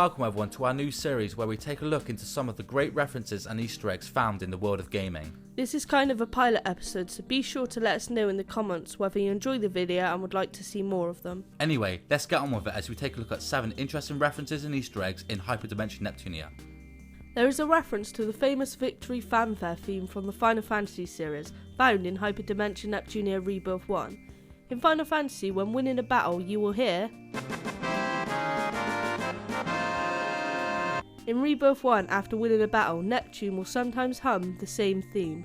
welcome everyone to our new series where we take a look into some of the great references and Easter eggs found in the world of gaming. This is kind of a pilot episode, so be sure to let us know in the comments whether you enjoy the video and would like to see more of them. Anyway, let's get on with it as we take a look at 7 interesting references and Easter eggs in Hyperdimension Neptunia. There is a reference to the famous victory fanfare theme from the Final Fantasy series, found in Hyperdimension Neptunia Rebirth 1. In Final Fantasy, when winning a battle, you will hear... In Rebirth 1, after winning a battle, Neptune will sometimes hum the same theme.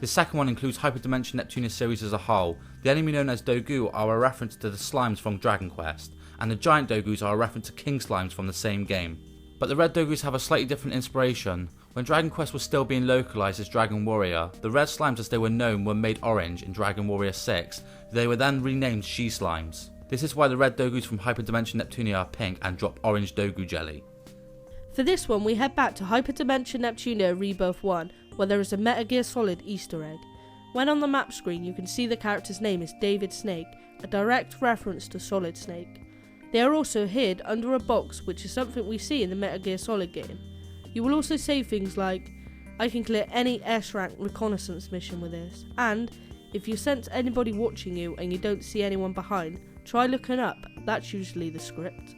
The second one includes Hyperdimension Neptunia series as a whole. The enemy known as Dogu are a reference to the slimes from Dragon Quest, and the giant Dogus are a reference to king slimes from the same game. But the red Dogus have a slightly different inspiration. When Dragon Quest was still being localised as Dragon Warrior, the red slimes as they were known were made orange in Dragon Warrior 6. They were then renamed She Slimes. This is why the red Dogus from Hyperdimension Neptunia are pink and drop orange Dogu jelly. For this one, we head back to Hyperdimension Neptunia Rebirth 1, where there is a Metal Gear Solid Easter egg. When on the map screen, you can see the character's name is David Snake, a direct reference to Solid Snake. They are also hid under a box, which is something we see in the Metal Gear Solid game. You will also say things like, I can clear any S-rank reconnaissance mission with this, and if you sense anybody watching you and you don't see anyone behind, try looking up, that's usually the script.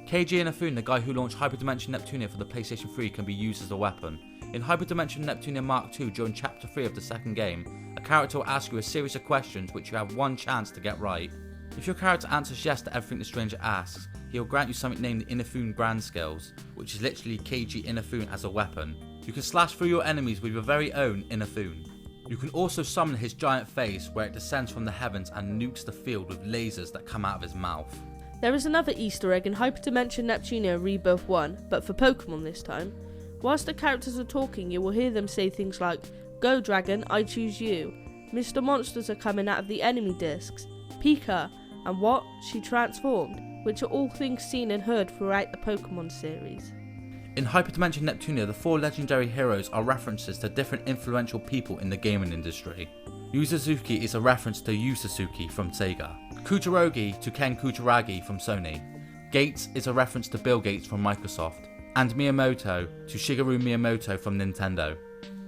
KG Inafune, the guy who launched Hyperdimension Neptunia for the PlayStation 3, can be used as a weapon. In Hyperdimension Neptunia Mark II, during Chapter 3 of the second game, a character will ask you a series of questions which you have one chance to get right. If your character answers yes to everything the stranger asks, he will grant you something named the Inafune Grand Skills, which is literally KG Inafune as a weapon. You can slash through your enemies with your very own Inafune. You can also summon his giant face, where it descends from the heavens and nukes the field with lasers that come out of his mouth. There is another Easter egg in Hyperdimension Neptunia Rebirth 1, but for Pokemon this time. Whilst the characters are talking, you will hear them say things like, Go Dragon, I choose you. Mr. Monsters are coming out of the enemy discs. Pika, and what? She transformed, which are all things seen and heard throughout the Pokemon series. In Hyperdimension Neptunia, the 4 legendary heroes are references to different influential people in the gaming industry. Yu Suzuki is a reference to Yu Suzuki from Sega. Kujirogi to Ken Kujaragi from Sony. Gates is a reference to Bill Gates from Microsoft. And Miyamoto to Shigeru Miyamoto from Nintendo.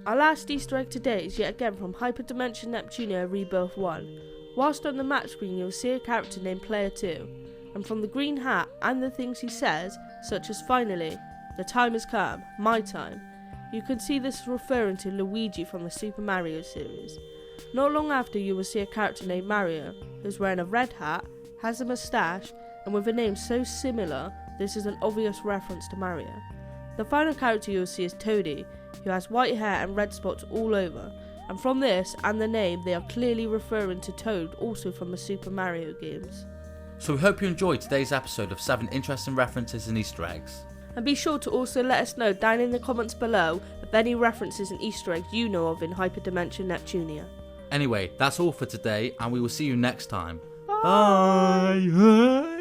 Our last Easter egg today is yet again from Hyperdimension Neptunia Rebirth 1. Whilst on the map screen you will see a character named Player 2, and from the green hat and the things he says, such as finally, the time has come, my time, you can see this is referring to Luigi from the Super Mario series. Not long after you will see a character named Mario, who's wearing a red hat, has a moustache, and with a name so similar, this is an obvious reference to Mario. The final character you will see is Toadie, who has white hair and red spots all over, and from this and the name they are clearly referring to Toad, also from the Super Mario games. So we hope you enjoyed today's episode of 7 interesting references and Easter eggs. And be sure to also let us know down in the comments below of any references and Easter eggs you know of in Hyperdimension Neptunia. Anyway, that's all for today, and we will see you next time. Bye. Bye.